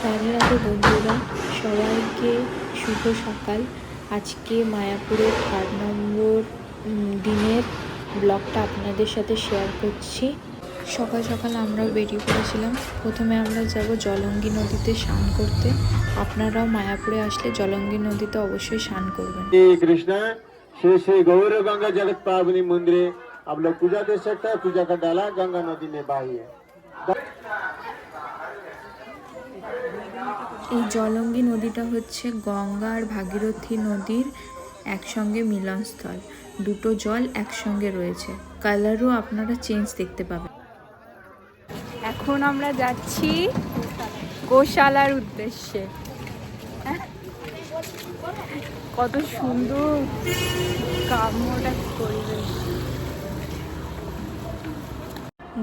রাধে রাধে বন্ধুরা, সবাইকে শুভ সকাল। আজকে মায়াপুরের 3 নম্বর দিনের ব্লগটা আপনাদের সাথে শেয়ার করছি। সকাল সকাল আমরাও বেরিয়ে পড়েছিলাম। প্রথমে আমরা যাব জলঙ্গি নদীতে স্নান করতে। আপনারাও মায়াপুরে আসলে জলঙ্গি নদীতে অবশ্যই স্নান করবেন। कृष्णा श्री श्री गौर गंगा जगत पावनी मंदिर आप लोग पूजा दे सकते हैं। पूजा का डाला गंगा नदी में बहाइए। এই জলঙ্গি নদীটা হচ্ছে গঙ্গা আর ভাগীরথী নদীর একসঙ্গে মিলনস্থল। দুটো জল একসঙ্গে রয়েছে, কালারও আপনারা চেঞ্জ দেখতে পাবেন। এখন আমরা যাচ্ছি গোশালার উদ্দেশ্যে। কত সুন্দর কামটা পরিবেশ।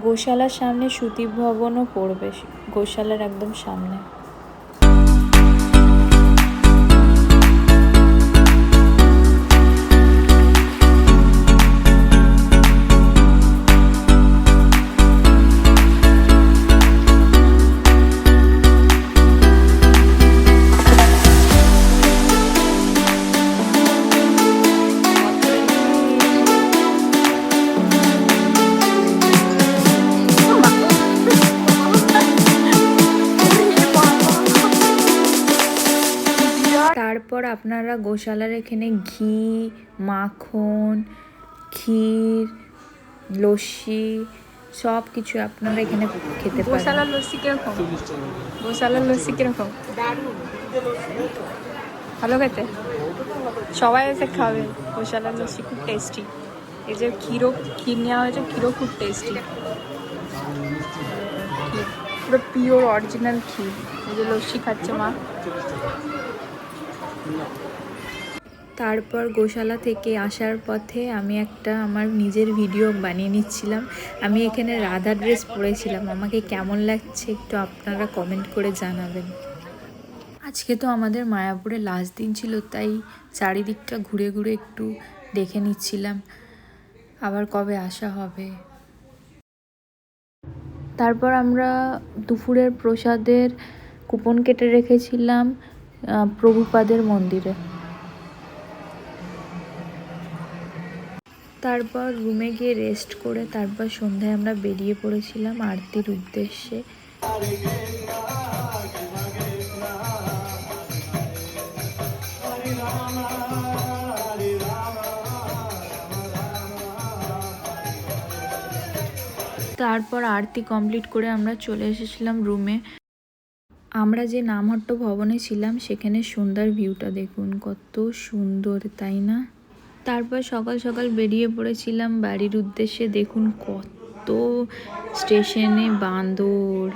গোশালার সামনে সুতি ভবনও পড়বে, গোশালার একদম সামনে। তারপর আপনারা গোশালার এখানে ঘি, মাখন, ক্ষীর, লস্যি সব কিছু আপনারা এখানে খেতে পারেন। গোশালার লস্যি কিরকম? গোশালার লস্যি কিরকম? ভালো খেতে, সবাই এসে খাবে। গোশালার লস্যি খুব টেস্টি। এই যে ক্ষীর নেওয়া হয়েছে, ক্ষীরও খুব টেস্টি। পুরো পিওর অরিজিনাল ক্ষীর। এই যে লস্যি খাচ্ছে মা। তারপর গোশালা থেকে আসার পথে আমি একটা আমার নিজের ভিডিও বানিয়ে নিচ্ছিলাম। আমি এখানে রাধা ড্রেস পরেছিলাম। আমাকে কেমন লাগছে একটু আপনারা কমেন্ট করে জানাবেন। আজকে তো আমাদের মায়াপুরে লাস্ট দিন ছিল, তাই চারিদিকটা ঘুরে ঘুরে একটু দেখে নিচ্ছিলাম আবার কবে আসা হবে। তারপর আমরা দুপুরের প্রসাদের কুপন কেটে রেখেছিলাম প্রভুপাদের মন্দিরে। তারপর রুমে গিয়ে রেস্ট করে তারপর সন্ধ্যায় আমরা বেরিয়ে পড়েছিলাম আরতির উদ্দেশ্যে। তারপর আরতি কমপ্লিট করে আমরা চলে এসেছিলাম রুমে। আমরা যে নামহট্ট ভবনে ছিলাম সেখানে সন্ধ্যার ভিউটা দেখুন, কত সুন্দর তাই না? তারপর সকাল সকাল বেরিয়ে পড়েছিলাম বাড়ির উদ্দেশ্যে। দেখুন কত স্টেশনে বান্দর।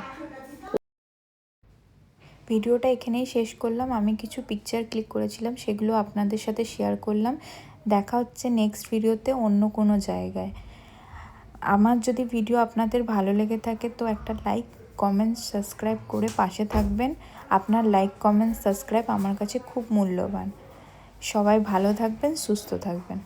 ভিডিওটা এখানেই শেষ করলাম। আমি কিছু পিকচার ক্লিক করেছিলাম, সেগুলো আপনাদের সাথে শেয়ার করলাম। দেখা হচ্ছে নেক্সট ভিডিওতে অন্য কোনো জায়গায়। আমার যদি ভিডিও আপনাদের ভালো লেগে থাকে তো একটা লাইক, কমেন্ট, সাবস্ক্রাইব করে পাশে থাকবেন। আপনার লাইক, কমেন্ট, সাবস্ক্রাইব আমার কাছে খুব মূল্যবান। সবাই ভালো থাকবেন, সুস্থ থাকবেন।